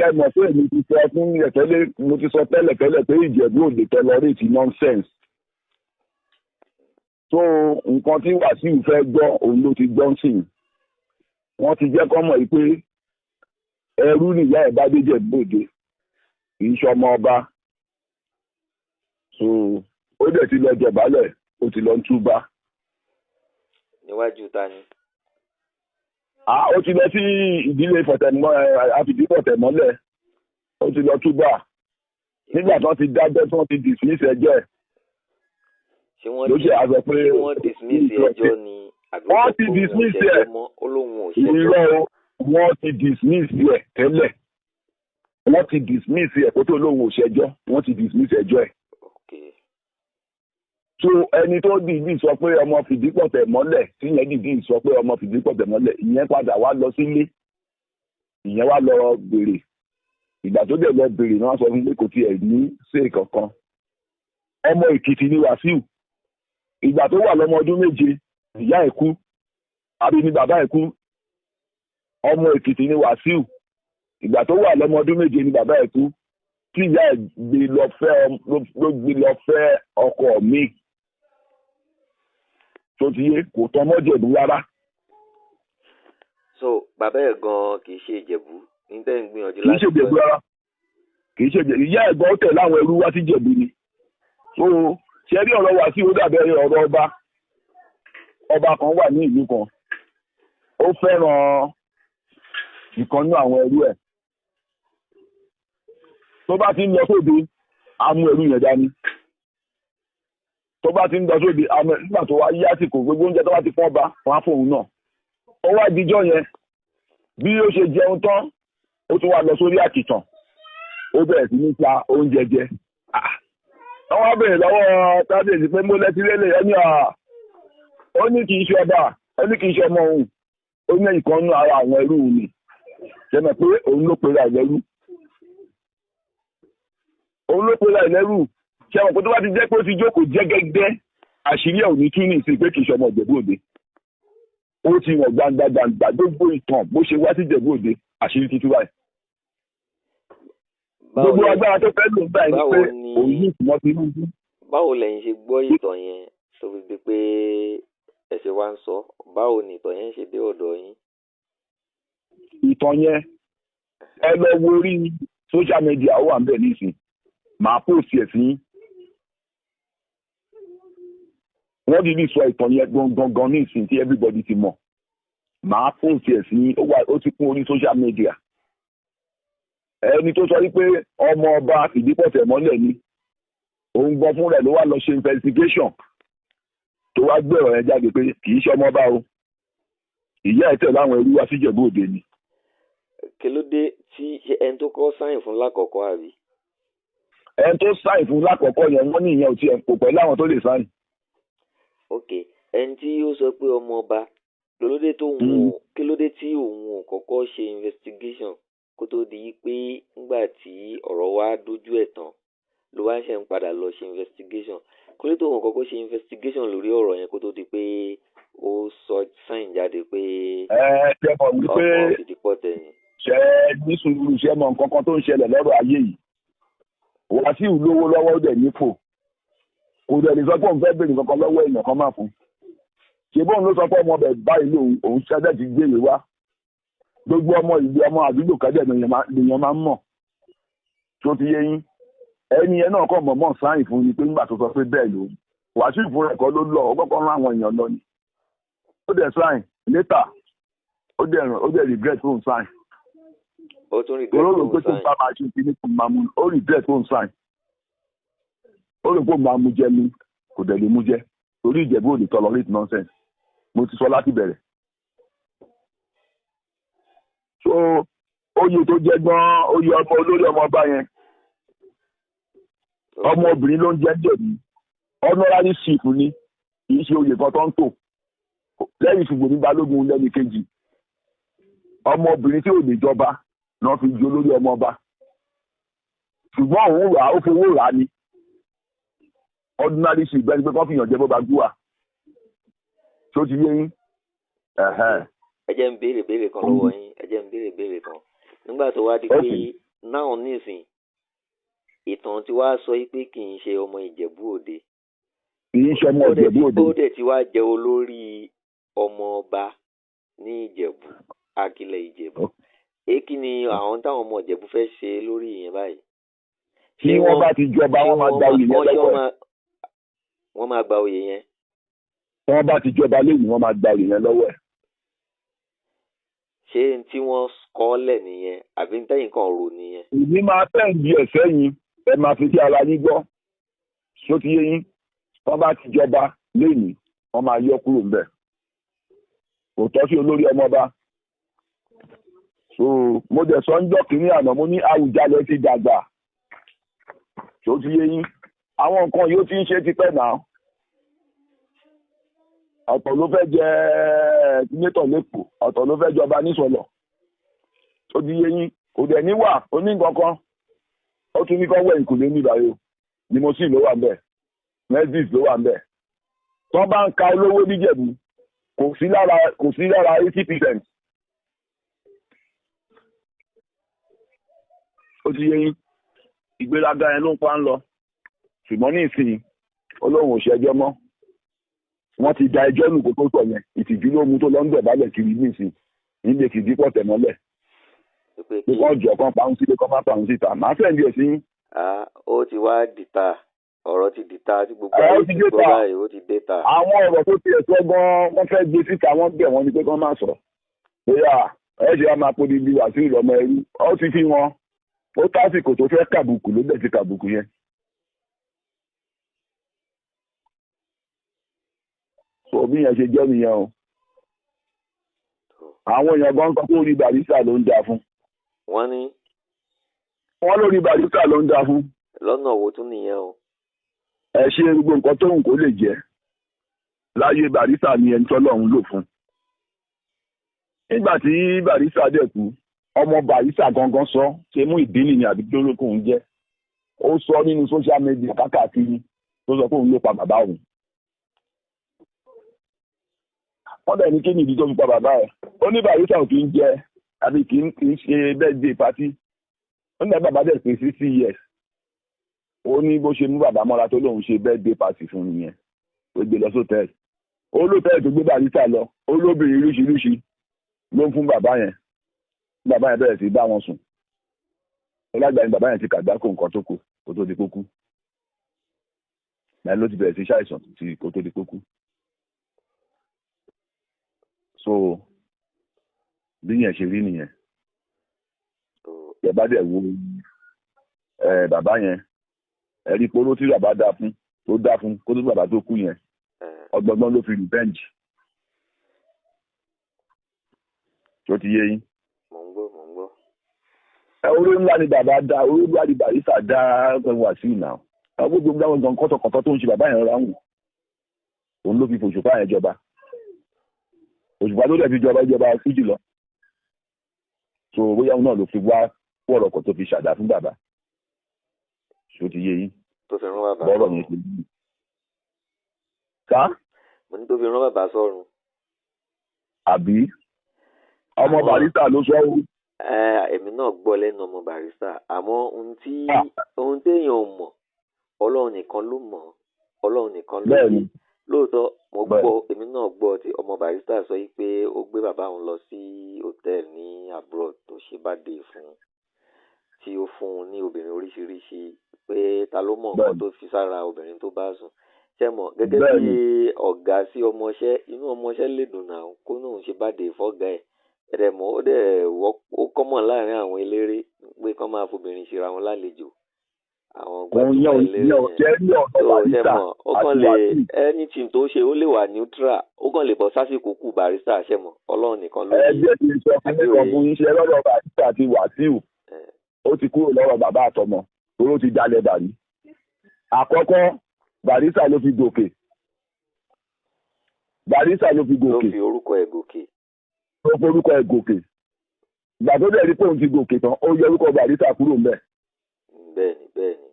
ṣe mọ̀ pé èmi ti sọ fún ẹ̀tẹ́lẹ̀ mo ti sọ tẹ́lẹ̀ pé Ìjẹ̀bú Òde tolerate nonsense. So nǹkan tí Wàsíù fẹ́ gbọ́ òun ló ti gbọ́ sí i. Wọ́n ti jẹ́ kọ́ mọ̀ yìí pé ẹrú nìyá ẹ̀ bá dé Ìjẹ̀bú Òde kì í ṣọmọ ọba. So ó dẹ̀ ti lọ jọ̀bálẹ̀ ó ti lọ ń túbá. Níwájú ta ni? Ó ti lọ sí ìdílé àfìdípọ̀tẹ̀mọ́lẹ̀ ó ti lọ túbà nígbà tí wọ́n ti dájọ́ tí wọ́n ti dismiss ẹjọ́ ẹ̀. Ṣé wọ́n dismiss ẹjọ́ ni àbí wọ́n ti dismiss ẹ̀? Irọ́ wọ́n ti dismiss ẹ̀ tẹ́lẹ̀. Wọ́n ti dismiss ẹ̀ kó tó lóun ò ṣẹjọ́ wọ́n ti dismiss ẹjọ́ ẹ̀. So ẹni tó dìídì sọ pé ọmọ Fìdípọ̀tẹ̀mọ́lẹ̀ tí yẹn dìídì sọ pé ọmọ Fìdípọ̀tẹ̀mọ́lẹ̀ ìyẹn padà wá lọ sílé ìyẹn wá lọ béèrè ìgbà tó dẹ̀ lọ béèrè náà sọ fún pé kò tiẹ̀ ní ṣe kankan. Ọmọ Èkìtì ni Wàsíù ìgbà tó wà lọ́mọ ọdún méje ìyá ẹ̀ kú àbí ni bàbá ẹ̀ kú. Ọmọ Èkìtì ni Wàsíù ìgbà tó wà lọ́mọ ọdún méje ni bàbá ẹ̀ kú tí ìyá ẹ̀ gbé lọ fẹ́ ọkọ mi. Tó ti yé kò tán mọ́jẹ̀bú rárá. So bàbá ẹ̀ gan kì í ṣe Ìjẹ̀bú ní tẹ́ ń gbìyànjú láti. Kì í ṣe Ìjẹ̀bú rárá kì í ṣe Ìjẹ̀bú ìyá ẹ̀ gan tẹ̀ láwọn ẹrú wá sí Ìjẹ̀bú ni. So ṣe rí ọ̀rọ̀ Wàsíù ó dàbẹ̀ ọ̀rọ̀ ọba kan wà ní ìlú kan ó fẹ́ràn ìkànnú àwọn ẹrú ẹ̀. Tó bá ti ń lọ sóde á mú ẹrú yẹn dání. Tó bá ti ń lọ sóde nígbà tó wá yí àsìkò gbogbo oúnjẹ tó bá ti fọ́n ba wọn á fóun náà. Ó wá dijọ́ yẹn bí ó ṣe jẹun tán ó tún wá lọ sórí àkìtàn ó bẹ̀rẹ̀ sí ní ta oúnjẹ jẹ. Wọ́n wá bẹ̀rẹ̀ lọ́wọ́ kábíyèsí pé mo lẹ́tí lélẹ̀ ẹni ó ní kì í ṣe ọba ó ní kì í ṣe ọmọ òun ó ní ìkànnú ara àwọn ẹrú mi ṣẹlẹ̀ pé òun ló pera ìlẹ́rú. Òun ló pera ìlẹ́rú ṣẹ̀wọ̀n kó tó bá ti jẹ́ pé ó ti jókòó jẹ́ gẹ́gẹ́ àṣírí ẹ̀ ò ní tún ní ìsìn pé kì í ṣe ọmọ Ìjẹ̀bú Òde. Ó ti hàn gbangba gbogbo ìtàn bó ṣe wá sí Ìjẹ̀bú Òde àṣírí títí wáyé. Gbogbo agbára tó fẹ́ lò ń báyìí ni pé òun yìí tí wọ́n ti ń dún. Báwo lẹ̀yin ṣe gbọ́ ìtàn yẹn tó fi di pé ẹ ṣe wá ń sọ báwo ni ìtàn yẹn ṣe dé ọ̀dọ̀ yín? Ìtàn yẹn ẹ lọ wo orí social media ó wà ń bẹ̀ nísìn màá post ẹ̀ sí. Wọ́n dìde sọ ìtàn yẹn gangan ní ìsìn tí everybody ti mọ̀. Màá post ẹ̀ sí ó ti kún orí social media. Ẹni tó sọ wípé ọmọ ọba Fìdípọ̀tẹ̀mọ́lẹ̀ ni òun gbọ́ fún rẹ̀ ló wá lọ ṣe investigation tó wá gbé ọ̀rọ̀ yẹn jáde pé kì í ṣe ọmọ ọba o ìyá ẹ̀ tẹ̀ láwọn ẹrú wá sí Ìjẹ̀bú Òde ni. Kí ló dé tí ẹni tó kọ́ sáyìn fún lákọ̀ọ́kọ́ àbí? Ẹni tó sáyìn fún lákọ̀ọ́kọ́ yẹn wọ́n ní ìyẹn ò tiẹ̀ kò pẹ̀lú àwọn tó lè sáyìn. Ok ẹni tí ó sọ pé ọmọ ọba kí ló dé tí òun ò kọ́kọ́ ṣe investigation kó tó di pé nígbà tí ọ̀rọ̀ wa dójú ẹ̀ tán ló wá ṣe ń padà lọ ṣe investigation kó lè tó òun kọ́kọ́ ṣe investigation lórí ọ̀rọ̀ yẹn kó tó di pé ó sọ sáyìn jáde pé ọmọ Fìdípọ̀tẹ̀ ni. Ṣé ní sùúrù ṣe mọ nǹkan kan tó ń ṣẹlẹ̀ lọ́rọ̀ ayé yìí Wàsíù lówó lọ́wọ́ ó dẹ̀ nípò kò dẹ̀ lè sọ pé òun fẹ́ béèrè kankan lọ́wọ́ èèyàn kan máa fún. Ṣé bóun ló sọ pé ọmọ ọbẹ̀ báyìí òun ṣẹ́jẹ́ ti gbèrè wá gbogbo ọmọ ìlú ọmọ àdúgbò kẹ́jẹ́ lèèyàn máa ń mọ̀ tó ti yé yín. Ẹni yẹn náà kàn mọ̀mọ́ sáyìn fún ni pé nígbà tó sọ pé bẹ́ẹ̀ ló Wàsíù fún rẹ̀ kọ́ ló lọ ọgbọ́n rán àwọn èèyàn lọ ni. Ó dẹ̀ sáyìn later ó dẹ̀ regret fún sáyìn. Ó tún regret fún sáyìn. Ó regret fún sáyìn. Ó rò pé ó máa mú jẹ mi kò dẹ̀ lè mú jẹ torí Ìjẹ̀bú Òde tolerate nonsense mo ti sọ láti bẹ̀rẹ̀. So oyè tó jẹ́ gan oyè ọmọ olórí ọmọ ọba yẹn ọmọ obìnrin ló ń jẹ́ jẹ̀bi honorary chief ni kì í ṣe oyè kan tó ń tò lẹ́yìn ṣùgbọ́n ní balógun lẹ́ni kejì ọmọ obìnrin tí ò lè jọba náà fi di olórí ọmọ ọba ṣùgbọ́n òun rà ó fowó rà ni ordinary chief bẹ́ẹ̀ ni pé kọ́ fìyàn jẹ́ bó ba gbúwà tó ti yé yín. Ẹ jẹ́ ń béèrè kan lọ́wọ́ yín ẹ jẹ́ ń béèrè kan nígbà tó wá di pé náà nísìn ìtàn tí wàá sọ pé kì í ṣe ọmọ Ìjẹ̀bú Òde. kì í ṣe ọmọ Ìjẹ̀bú Òde. ó dẹ̀ ti wá jẹ́ olórí ọmọ ọba ní Ìjẹ̀bú, Akilẹ̀ Ìjẹ̀bú. Kí ni àwọn táwọn ọmọ Ìjẹ̀bú fẹ́ ṣe lórí ìyẹn báyìí? tí wọ́n bá ti jọba wọ́n máa gba oyè yẹn lọ́wọ́ ẹ̀. wọ́n máa gba oyè yẹn. tí wọ́n bá ti jọba lẹ́yìn wọ́n máa gba oyè yẹn lọ́wọ́ ẹ̀. ṣé tí wọ́n kọ́ lẹ̀ nìyẹn àbí tẹ́yìn kan rò nìyẹn? èmi máa tẹ̀lé ẹ̀ sẹ́yìn ẹ máa fi sí ara yín gbọ́ ṣó ti yé yín. wọ́n bá ti jọba lẹ́yìn wọ́n máa yọ kúrò ńbẹ̀. kò tọ́ sí olórí ọmọba. so mo dẹ̀ sọ ń jọ́ kínní àná mo ní Àwùjalẹ̀ ti dàgbà. ṣó ti yé yín. àwọn nǹkan yóò ti ń ṣe tipẹ́ náà. ọ̀tọ̀ ló fẹ́ jẹ sínétọ̀ lẹ́kọ̀ọ́ ọ̀tọ̀ ló fẹ́ jọba nísọ̀lọ̀. ṣó ti yé yín. kò dẹ̀ níwà oníkankan. ó tún ní kọ́ wẹ̀ ìkùlé níbàyò ni mo sì ló wà ń bẹ̀. Mercedes ló wà ń bẹ̀. tó bá ń ka olówó níjẹ̀bú kò sí lára 80%. ó ti yé yín. ìgbéraga yẹn ló ń pa ń lọ. ṣùgbọ́n ní ìsìn olóhùn òṣèjọ́ mọ́. wọ́n ti da ẹjọ́ nù kó tó sọ yẹn. ìtìjú ló mú tó lọ ń dọ̀bálẹ̀ kiri ní ìsìn. nílé kìdí pọ̀ tẹ̀ mọ́lẹ̀. pé kọ́ jọ kan pàrọ̀ sílé kọ́ má pàrọ̀ síta. màá fẹ́ ní ẹ̀sìn yín. ó ti wá dìta ọ̀rọ̀ ti dìta tí gbogbo ayé ti gbọ́ báyìí ó ti dé ta. àwọn ọ̀rọ̀ tó ti ẹ̀sọ́ gan-an wọ́n fẹ́ gbé síta wọ́n bẹ̀ wọ́n ní pé kán má sọ. bóyá ẹ ṣe máa podi bí wà sí ìlọ́mọ ẹrú ó ti fi wọn ó tásìkò tó fẹ́ kàbùkù ló bẹ̀ ti kàbùkù yẹn. sọ bí yẹn ṣe jẹ́ nìyẹn o. àwọn èèyàn gan kan kó rí Barrister ló ń dá fún. wọ́n ní. wọ́n lórí Barrister ló ń dá fún. lọ́nà wo tún nìyẹn o. ẹ ṣe gbogbo nǹkan tóun kó lè jẹ láyé Barrister ni ẹni tọ́lọ́run lò fún. nígbà tí Barrister dẹ̀ kú ọmọ Barrister gangan sọ ṣe mú ìdílé ni àbí tó lókun jẹ́ ó sọ nínú social media káàkiri tó sọ pé òun ló pa bàbá òun. wọ́n dẹ̀ ní kí ni ìdí tó fi pa bàbá ẹ̀ ó ní Barrister ò kì í jẹ àbí kì í ṣe birthday party ó ní bàbá dẹ̀ pé 60 years. ó ní bó ṣe mú bàbá mọ́ra tó lóun ṣe birthday party fún nìyẹn ó gbé lọ sótẹ́ẹ̀lì ó lótẹ́ẹ̀lì tó gbé Barrister lọ ó lóbìnrin lóṣìlóṣì ló ń fún bàbá yẹn bẹ̀rẹ̀ sí bá wọn sùn ọlágbà ni bàbá yẹn ti kàgbákò nǹkan tó kù kó tó di kókú láì ló ti bẹ̀rẹ̀ sí ṣàìsàn tí kó tó di kókú. so bí yẹn ṣe rí nìyẹn bàbá dẹ̀ wo bàbá yẹn ẹ̀rí polówó tí bàbá dá fún kó tó bàbá tó kú yẹn ọgbọgbọ́n ló fi revenge. tó ti yé yín. mò ń gbọ́. orí ńlá ni bàbá dá orí ńlá ni Barrister dá wà sí ìnà àwọn gbogbo àwọn gan kọ́tọ̀kọ́tọ̀ tó ń ṣe bàbá yẹn ra wù òun ló fi fòṣùpá yẹn jọba òṣùpá tó dẹ̀ fi jọba fújì lọ so bóyá òun náà ló fi wá pọ̀rọ̀kọ̀ tó fi ṣàdá fún bàbá tó ti yé yín. tó fi rán bàbá bọ́rọ̀ yẹn ṣe bí. ká. mo ní tó fi rán bàbá sọ́run. àbí ọmọ Barrister ló sọ ọ́. èmi náà gbọ́ lẹ́nu ọmọ Barrister àmọ́ ohun téèyàn ò mọ̀ Ọlọ́run nìkan ló mọ̀ Ọlọ́run nìkan ló yé lóòótọ́ mo gbọ́ èmi náà gbọ́ tí ọmọ Barrister sọ yìí pé ó gbé bàbá òun lọ sí hòtẹ́ẹ̀lì ní abroad tó ṣe birthday fún tí ó fún un ní obìnrin oríṣiríṣi pé ta ló mọ̀ nǹkan tó fi sára obìnrin tó bá sùn ṣe mọ̀ gẹ́gẹ́ bí ọ̀gá sí ọmọọṣẹ́ inú ọmọọṣẹ́ lè dùn náà kó náà ṣe birthday fọ́gá ẹ̀ ẹ̀rẹ̀ mọ́ ó dẹ̀ ó kọ́mọ̀ láàrin àwọn eléré pé kán máa fobìnrin ṣera wọn lálejò àwọn gbajúmọ̀ eléré yẹn tó ṣe mọ̀ ó kàn lè anything tó ṣe ó lè wà neutral ó kàn lè bọ́ sásìkò kù Barrister ṣe mọ̀ Ọlọ́run nìkan ló yẹ. ẹgbẹ́ ti sọ fún mi kan fún iṣẹ́ lọ́dọ̀ Barrister àti Wàsíù ó ti kúrò lọ́rọ̀ bàbá àtọmọ toró ti dalẹ̀ bàrí. àkọ́kọ́ Barrister ló fi gòkè ló fi orúkọ ẹ̀ gòkè. ìgbà tó dẹ̀ rí pé òun ti gòkè tán ó yọ orúkọ Barrister kúrò ń bẹ̀. bẹ́ẹ̀ni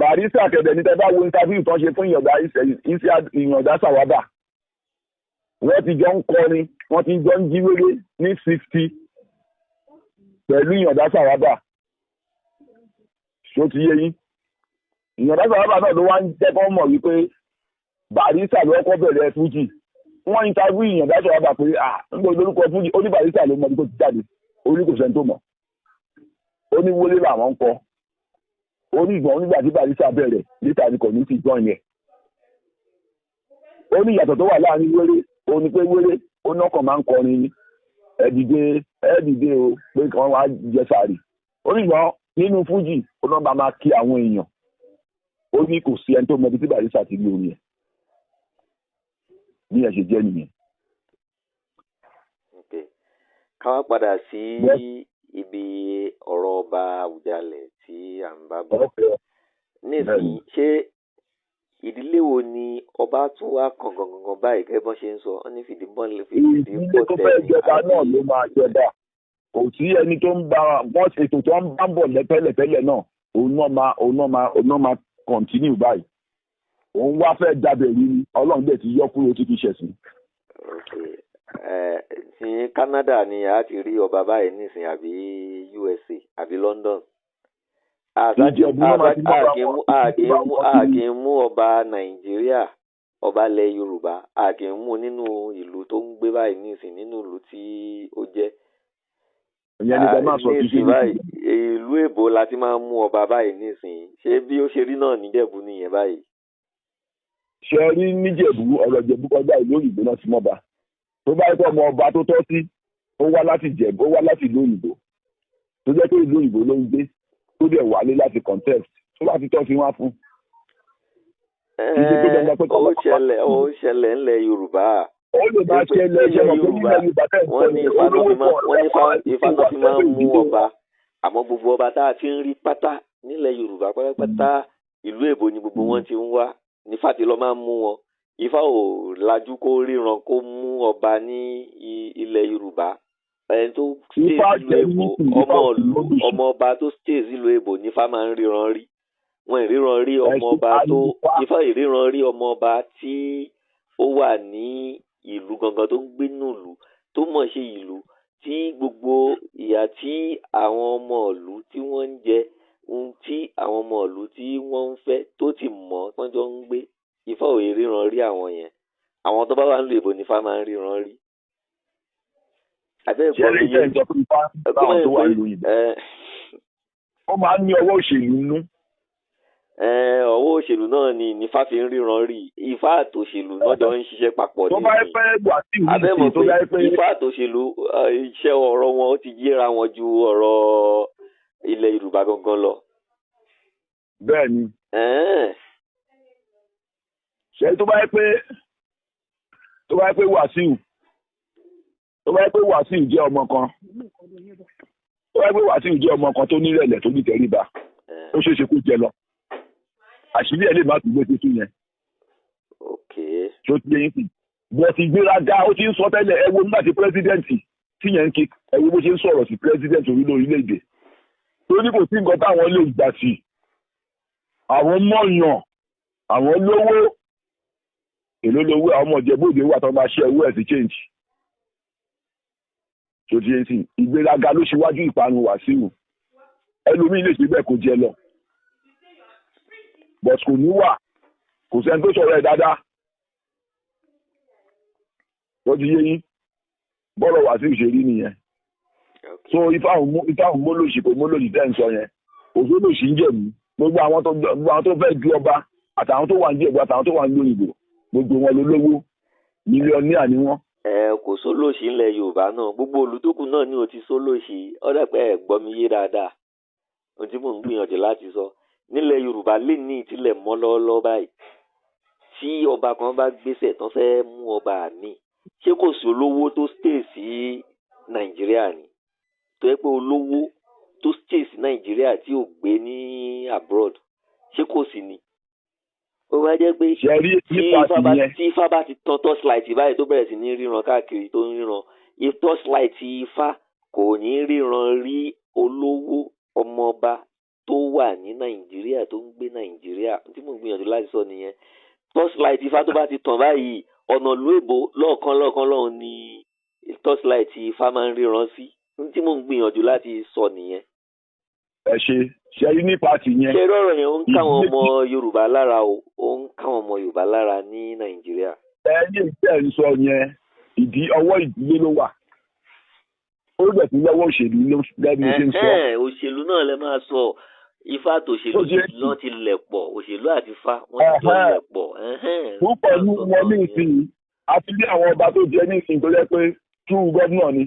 Barrister kẹ̀dẹ̀ ní tẹ́bá wo interview tán ṣe fún ìyànda Sàwábà wọ́n ti jọ ń kọrin wọ́n ti jọ ń jíwèrè ní 60 pẹ̀lú ìyàndá sàrábà ṣó ti yé yín ìyàndá sàrábà náà ló wá ń jẹ́ kó mọ̀ wípé Barrister ló kọ́ bẹ̀rẹ̀ fújì wọ́n interview ìyàndá sàrábà pé nígbà lórúkọ fújì ó ní Barrister ló mọ ibi tó ti jáde ó ní kò sẹ́ni tó mọ̀ ó ní wọlé làwọn ń kọ́ ó ní ìgbọ̀n nígbà tí Barrister bẹ̀rẹ̀ níta ni community join yẹn ó ní ìyàtọ̀ tó wà láàrin wéré ó ní pé wéré ó náà kàn máa ń kọrin ní ẹ̀dìdé o pé kí wọ́n wá jẹ sàárì ó ní ìgbọ̀n nínú fújì ó náà bá máa kí àwọn èèyàn ó ní kò sí ẹni tó mọ ibi tí Barrister ti rí orin ẹ̀ bí ẹ̀ ṣe jẹ́ nìyẹn. ká wá padà sí ibi ọ̀rọ̀ ọba Àwùjalẹ̀ tí à ń bá bọ̀ nísìnyí ṣé ìdílé wo ni ọba tún wá kàn gangan báyìí gẹ́gẹ́ bọ́n ṣe ń sọ ọ́n ní fìdí bọ́ọ̀lù ìdílé tó fẹ́ jọba náà ló máa jọba kò sí ẹni tó ń bá wọn ètò tó ń bá bọ̀ lẹ́pẹ́lẹ́pẹ́lẹ́ náà òun náà máa kọ̀ntínú báyìí òun wá fẹ́ dábẹ̀ rí ni Ọlọ́run dẹ̀ ti yọ kúrò tí kì í ṣẹ̀sìn. ní Canada ni a ti rí ọba báyìí nísìnyí àbí USA àbí London a kì í mú ọba Nàìjíríà ọba ilẹ̀ Yorùbá a kì í mú nínú ìlú tó ń gbé báyìí nísìnyí nínú ìlú tí ó jẹ́ nísìnyí báyìí ìlú èbó la ti máa ń mú ọba báyìí nísìnyí ṣé bí ó ṣe rí náà níjẹ̀bú nìyẹn báyìí. ṣe rí níjẹ̀bú ọ̀rọ̀ Ìjẹ̀bú kọjá ìlú òyìnbó náà ti mọ́ba tó bá yẹ ọmọ ọba tó tọ́ sí ó wá láti Ìjẹ̀bú ó wá láti ìlú òyìnbó tó jẹ́ pé ìlú òyìnbó ló ń gbé tó dẹ̀ wálé láti contest tó bá ti tọ́ sí wá fún. ó ṣẹlẹ̀ ńlẹ̀ Yorùbá. ó lè máa ṣẹlẹ̀ ṣe mọ̀ pé nílẹ̀ Yorùbá tẹ̀ wọ́n ní Ifá tó fi máa ń mú ọba àmọ́ gbogbo ọba tá a ti ń rí pátá nílẹ̀ Yorùbá pátápátá ìlú èbó ni gbogbo wọn ti ń wá ní Fátì lọ máa ń mú wọn. Ifá ò lajú kó ríran kó mú ọba ní ilẹ̀ Yorùbá ẹni tó stays ìlú èbó ọmọ ọba tó stays ìlú èbó ní Ifá máa ń ríran rí wọn ìríran rí ọmọ ọba tó Ifá ìríran rí ọmọ ọba tí ó wà ní ìlú gangan tó ń gbé nùlù tó mọ̀ ṣe ìlú tí gbogbo ìyà tí àwọn ọmọ ìlú tí wọ́n ń jẹ ohun tí àwọn ọmọ ìlú tí wọ́n ń fẹ́ tó ti mọ̀ tán jọ ń gbé Ifá ò ríran rí àwọn yẹn àwọn tó bá wà nílùú èbó ní Ifá máa ń ríran rí. ó máa ń ní ọwọ́ òṣèlú nínú. ọwọ́ òṣèlú náà ni Ifá fi ń ríran rí Ifá àtòṣèlú náà jọ ń ṣiṣẹ́ papọ̀ ní abẹ́mọ̀ pé Ifá àtòṣèlú iṣẹ́ ọ̀rọ̀ wọn ó ti yéra wọn ju ọ̀rọ̀ ilẹ̀ Yorùbá gangan lọ. bẹ́ẹ̀ni ṣe tó bá yẹ pé Wàsíù jẹ́ ọmọ kan tó nírẹ̀lẹ̀ tó ní tẹríba ó ṣeé ṣe kó jẹ lọ àṣírí ẹ̀ lè má tún gbé tuntun yẹn. tó ti yẹn sì bọ́ ti gbéraga ó ti ń sọ tẹ́lẹ̀ ẹ wo nígbà tí pírẹ́sídẹ́ǹtì tí yẹn ń ké ẹ wo bó ṣe ń sọ̀rọ̀ sí pírẹ́sídẹ́ǹtì orílẹ̀-èdè tó ní kò sí nǹkan táwọn lè gbà sí àwọn mọ̀ọ́yàn àwọn lówó èló lówó àwọn ọmọ ìjẹ́bóde wà tó máa ṣe owó ẹ̀ sí change. tó ti yẹn sì ìgbéraga ló ṣíwájú ìparun Wàsíù ẹlòmíín lè ṣe bẹ́ẹ̀ kó jẹ lọ but kò ní wà kò sẹ́ni tó sọ̀rọ̀ ẹ̀ dáadáa tó ti yé yín bọ́rọ̀ Wàsíù ṣe rí nìyẹn. so Ifá òun mólòṣì kò mólòṣì tẹ́ ń sọ yẹn òṣòlòṣì ń jẹ̀mú gbogbo àwọn tó fẹ́ ju ọba àtàwọn tó wà ń jẹ̀bú àtàwọn tó wà ń lóyìnbó gbogbo wọn ló lówó mílíọ̀nìyà ni wọ́n. kò sólòṣì ńlẹ̀ Yorùbá náà gbogbo olùtókù náà ni ó ti sólòṣì ọ̀dàpẹ́ ẹ̀ gbọ́ mi yé dáadáa ohun tí mò ń gbìyànjú láti sọ nílẹ̀ Yorùbá lè ní ìtìlẹ̀ mọ́ lọ́wọ́lọ́wọ́ báyìí tí ọba kan bá gbéṣẹ̀ tán fẹ́ mú ọba mi ṣé kò sí olówó tó stay sí Nàìjíríà ni tó yẹ pé olówó tó stay sí Nàìjíríà tí ò gbé ní abroad ṣé kò sí ni ó wá jẹ́ pé tí Ifá bá ti tan torchlight báyìí tó bẹ̀rẹ̀ sí ní ríran káàkiri tó ń ríran torchlight Ifá kò ní ríran rí olówó ọmọọba tó wà ní Nàìjíríà tó ń gbé Nàìjíríà tí mò ń gbìyànjú láti sọ nìyẹn torchlight Ifá tó bá ti tàn báyìí ọ̀nà ìlú èbó lọ́ọ̀kan lọ́hùn ni torchlight Ifá máa ń ríran sí tí mò ń gbìyànjú láti sọ nìyẹn. ẹ ṣe rí ní pàtì yẹn. ṣé rọrùn yẹn ó ń káwọn ọmọ Yorùbá lára o, ó ń káwọn ọmọ Yorùbá lára ní Nàìjíríà. ẹni tẹ́ ń sọ yẹn ọwọ́ ìdílé ló wà, ó lè fi lọ́wọ́ òṣèlú lẹ́nu tí ń sọ. òṣèlú náà lè máa sọ ifá tòṣèlú náà ti lẹ̀ pọ̀, òṣèlú àti ifá wọ́n ti jọ lẹ̀ pọ̀. púpọ̀ ní wọn ní ìsìn àti bí àwọn ọba tó jẹ ní ìsìn tó jẹ́ pé tú gómìnà ni.